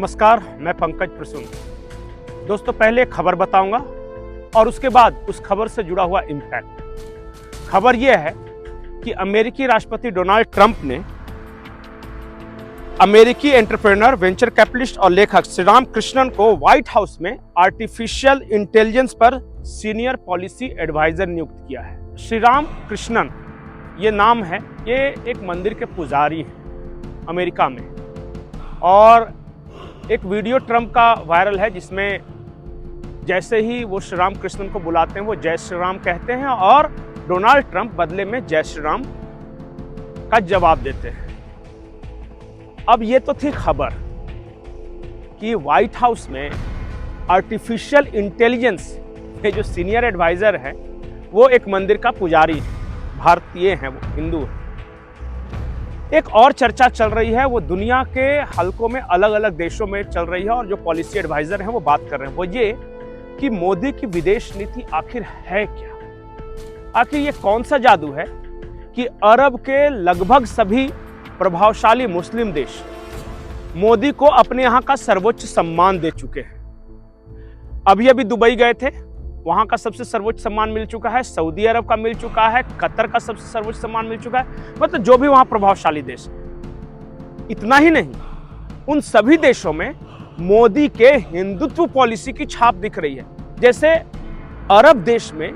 नमस्कार, मैं पंकज प्रसून। दोस्तों, पहले खबर बताऊंगा और उसके बाद उस खबर से जुड़ा हुआ इम्पैक्ट। खबर यह है कि अमेरिकी राष्ट्रपति डोनाल्ड ट्रंप ने अमेरिकी एंटरप्रेन्योर, वेंचर कैपिटलिस्ट और लेखक श्रीराम कृष्णन को व्हाइट हाउस में आर्टिफिशियल इंटेलिजेंस पर सीनियर पॉलिसी एडवाइजर नियुक्त किया है। श्रीराम कृष्णन ये नाम है, ये एक मंदिर के पुजारी हैं अमेरिका में। और एक वीडियो ट्रंप का वायरल है जिसमें जैसे ही वो श्री राम कृष्णन को बुलाते हैं वो जय श्री राम कहते हैं और डोनाल्ड ट्रंप बदले में जय श्री राम का जवाब देते हैं। अब ये तो थी खबर कि व्हाइट हाउस में आर्टिफिशियल इंटेलिजेंस के जो सीनियर एडवाइजर है वो एक मंदिर का पुजारी है, भारतीय हैं, वो हिंदू है। एक और चर्चा चल रही है, वो दुनिया के हलकों में अलग अलग देशों में चल रही है और जो पॉलिसी एडवाइजर हैं वो बात कर रहे हैं, वो ये कि मोदी की विदेश नीति आखिर है क्या। आखिर ये कौन सा जादू है कि अरब के लगभग सभी प्रभावशाली मुस्लिम देश मोदी को अपने यहां का सर्वोच्च सम्मान दे चुके हैं। अभी दुबई गए थे, वहां का सबसे सर्वोच्च सम्मान मिल चुका है, सऊदी अरब का मिल चुका है, कतर का सबसे सर्वोच्च सम्मान मिल चुका है, मतलब जो भी वहां प्रभावशाली देश। इतना ही नहीं, उन सभी देशों में मोदी के हिंदुत्व पॉलिसी की छाप दिख रही है। जैसे अरब देश में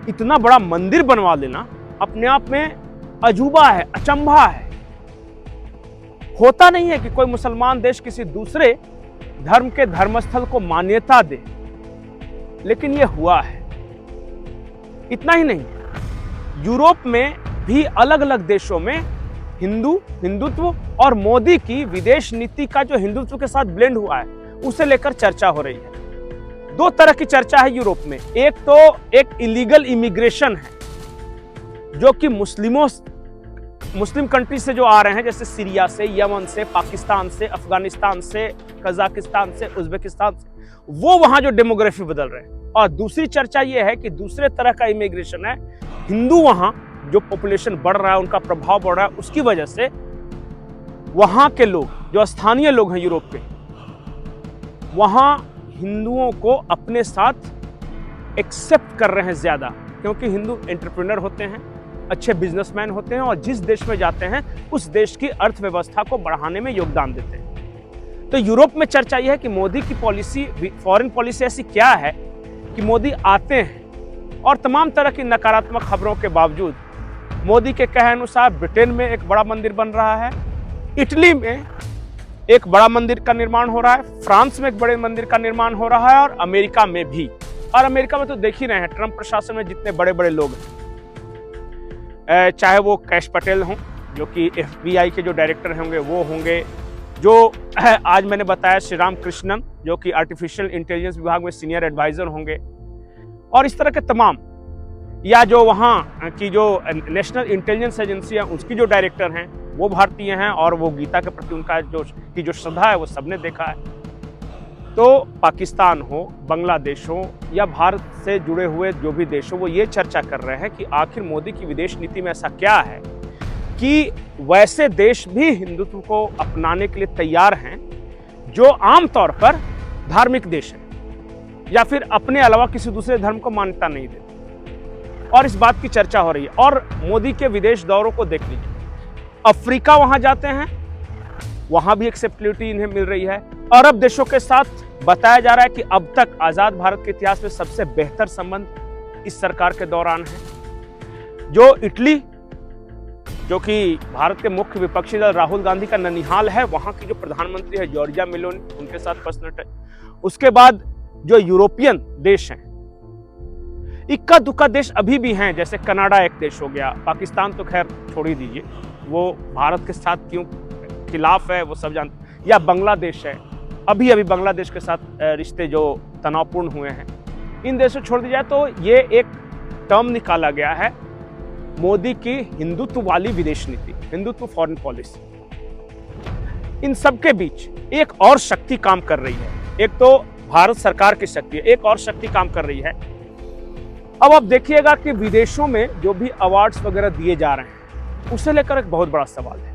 इतना बड़ा मंदिर बनवा लेना अपने आप में अजूबा है, अचंभा है। होता नहीं है कि कोई मुसलमान देश किसी दूसरे धर्म के धर्मस्थल को मान्यता दे, लेकिन यह हुआ है। इतना ही नहीं, यूरोप में भी अलग अलग देशों में हिंदुत्व और मोदी की विदेश नीति का जो हिंदुत्व के साथ ब्लेंड हुआ है उसे लेकर चर्चा हो रही है। दो तरह की चर्चा है यूरोप में। एक तो एक इलीगल इमिग्रेशन है जो कि मुस्लिम कंट्री से जो आ रहे हैं, जैसे सीरिया से, यमन से, पाकिस्तान से, अफगानिस्तान से, कजाकिस्तान से, उज्बेकिस्तान से, वो वहां जो डेमोग्राफी बदल रहे हैं। और दूसरी चर्चा यह है कि दूसरे तरह का इमिग्रेशन है, हिंदू वहां जो पॉपुलेशन बढ़ रहा है, उनका प्रभाव बढ़ रहा है, उसकी वजह से वहां के लोग जो स्थानीय लोग हैं यूरोप के, वहां हिंदुओं को अपने साथ एक्सेप्ट कर रहे हैं ज्यादा, क्योंकि हिंदू एंटरप्रेन्योर होते हैं, अच्छे बिजनेसमैन होते हैं और जिस देश में जाते हैं उस देश की अर्थव्यवस्था को बढ़ाने में योगदान देते हैं। तो यूरोप में चर्चा यह है कि मोदी की पॉलिसी, फॉरेन पॉलिसी ऐसी क्या है कि मोदी आते हैं और तमाम तरह की नकारात्मक खबरों के बावजूद मोदी के कहे अनुसार ब्रिटेन में एक बड़ा मंदिर बन रहा है, इटली में एक बड़ा मंदिर का निर्माण हो रहा है, फ्रांस में एक बड़े मंदिर का निर्माण हो रहा है और अमेरिका में भी। और अमेरिका में तो देख ही रहे हैं, ट्रंप प्रशासन में जितने बड़े बड़े लोग हैं, चाहे वो कैश पटेल हों जो कि FBI के जो डायरेक्टर होंगे वो होंगे, जो आज मैंने बताया श्रीराम कृष्णन जो कि आर्टिफिशियल इंटेलिजेंस विभाग में सीनियर एडवाइजर होंगे, और इस तरह के तमाम, या जो वहाँ की जो नेशनल इंटेलिजेंस एजेंसी है उसकी जो डायरेक्टर हैं वो भारतीय हैं और वो गीता के प्रति उनका जो श्रद्धा है वो सबने देखा है। तो पाकिस्तान हो, बांग्लादेश हो या भारत से जुड़े हुए जो भी देश हो, वो ये चर्चा कर रहे हैं कि आखिर मोदी की विदेश नीति में ऐसा क्या है कि वैसे देश भी हिंदुत्व को अपनाने के लिए तैयार हैं जो आमतौर पर धार्मिक देश हैं या फिर अपने अलावा किसी दूसरे धर्म को मान्यता नहीं देते। और इस बात की चर्चा हो रही है। और मोदी के विदेश दौरों को देख लीजिए, अफ्रीका वहां जाते हैं, वहां भी एक्सेप्टेबिलिटी इन्हें मिल रही है। अरब देशों के साथ बताया जा रहा है कि अब तक आजाद भारत के इतिहास में सबसे बेहतर संबंध इस सरकार के दौरान है। जो इटली, जो कि भारत के मुख्य विपक्षी दल राहुल गांधी का ननिहाल है, वहां की जो प्रधानमंत्री है जॉर्जिया मेलोनी, उनके साथ पर्सनल टच। उसके बाद जो यूरोपियन देश हैं, इक्का दुक्का देश अभी भी हैं, जैसे कनाडा एक देश हो गया, पाकिस्तान तो खैर छोड़ ही दीजिए, वो भारत के साथ क्यों खिलाफ है वो सब जानते, या बांग्लादेश है, अभी बांग्लादेश के साथ रिश्ते जो तनावपूर्ण हुए हैं, इन देशों छोड़ दी जाए तो ये एक टर्म निकाला गया है मोदी की हिंदुत्व वाली विदेश नीति, हिंदुत्व फॉरेन पॉलिसी। इन सब के बीच एक और शक्ति काम कर रही है। एक तो भारत सरकार की शक्ति है, एक और शक्ति काम कर रही है। अब आप देखिएगा कि विदेशों में जो भी अवार्ड्स वगैरह दिए जा रहे हैं उसे लेकर एक बहुत बड़ा सवाल है।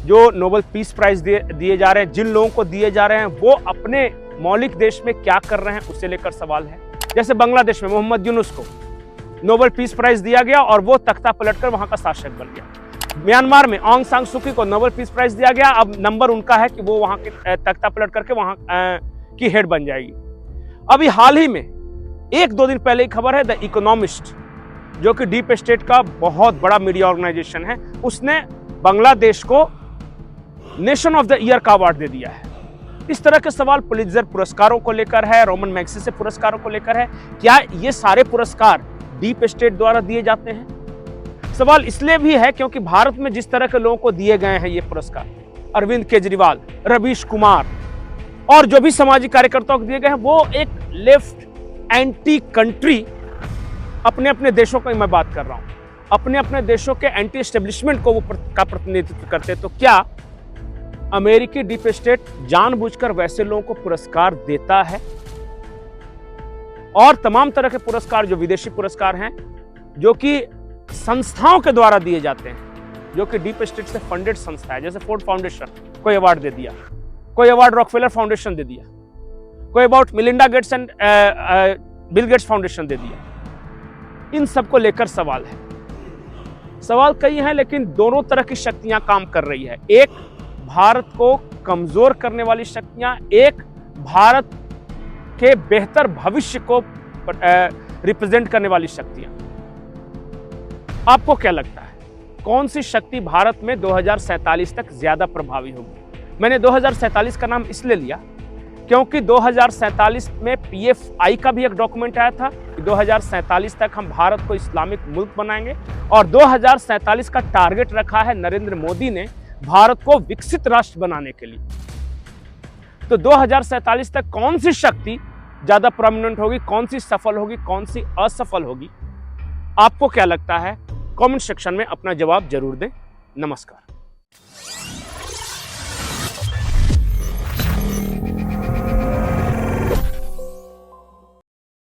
जो नोबेल पीस प्राइज दिए जा रहे हैं, जिन लोगों को दिए जा रहे हैं, वो अपने मौलिक देश में क्या कर रहे हैं उसे लेकर सवाल है। जैसे बांग्लादेश में मोहम्मद यूनुस को नोबेल पीस प्राइज दिया गया और वो तख्ता पलटकर वहां का शासक बन गया। म्यांमार में ऑंग सान सू की को नोबेल पीस प्राइज दिया गया, अब नंबर उनका है कि वो वहां के तख्ता पलट करके वहां की हेड बन जाएगी। अभी हाल ही में 1-2 दिन पहले की खबर है, द इकोनॉमिस्ट जो कि डीप स्टेट का बहुत बड़ा मीडिया ऑर्गेनाइजेशन है, उसने बांग्लादेश को नेशन ऑफ द ईयर का अवार्ड दे दिया है। इस तरह के सवाल पुलित्जर पुरस्कारों को लेकर है, रोमन मैग्सेसे पुरस्कारों को लेकर है। क्या ये सारे पुरस्कार डीप स्टेट द्वारा दिए जाते हैं? सवाल इसलिए भी है क्योंकि भारत में जिस तरह के लोगों को दिए गए हैं ये पुरस्कार, अरविंद केजरीवाल, रवीश कुमार और जो भी सामाजिक कार्यकर्ताओं को दिए गए हैं, वो एक लेफ्ट एंटी कंट्री, अपने अपने देशों की मैं बात कर रहा हूं, अपने अपने देशों के एंटी एस्टेब्लिशमेंट को वो का प्रतिनिधित्व करते। तो क्या अमेरिकी डीप स्टेट जानबूझकर वैसे लोगों को पुरस्कार देता है? और तमाम तरह के पुरस्कार जो विदेशी पुरस्कार हैं, जो कि संस्थाओं के द्वारा दिए जाते हैं, जो कि डीप स्टेट से फंडेड संस्था है, जैसे फोर्ड फाउंडेशन कोई अवार्ड दे दिया, कोई अवार्ड रॉकफेलर फाउंडेशन दे दिया, कोई about Melinda Gates and Bill Gates Foundation दे दिया। इन सब को लेकर सवाल है। सवाल कई हैं, लेकिन दोनों तरह की शक्तियां काम कर रही है। एक भारत को कमजोर करने वाली शक्तियां, एक भारत के बेहतर भविष्य को रिप्रेजेंट करने वाली शक्तियां। आपको क्या लगता है कौन सी शक्ति भारत में 2047 तक ज्यादा प्रभावी होगी? मैंने 2047 का नाम इसलिए लिया क्योंकि 2047 में PFI का भी एक डॉक्यूमेंट आया था कि 2047 तक हम भारत को इस्लामिक मुल्क बनाएंगे, और 2047 का टारगेट रखा है नरेंद्र मोदी ने भारत को विकसित राष्ट्र बनाने के लिए। तो 2047 तक कौन सी शक्ति ज्यादा प्रोमिनेंट होगी, कौन सी सफल होगी, कौन सी असफल होगी? आपको क्या लगता है? कमेंट सेक्शन में अपना जवाब जरूर दें। नमस्कार।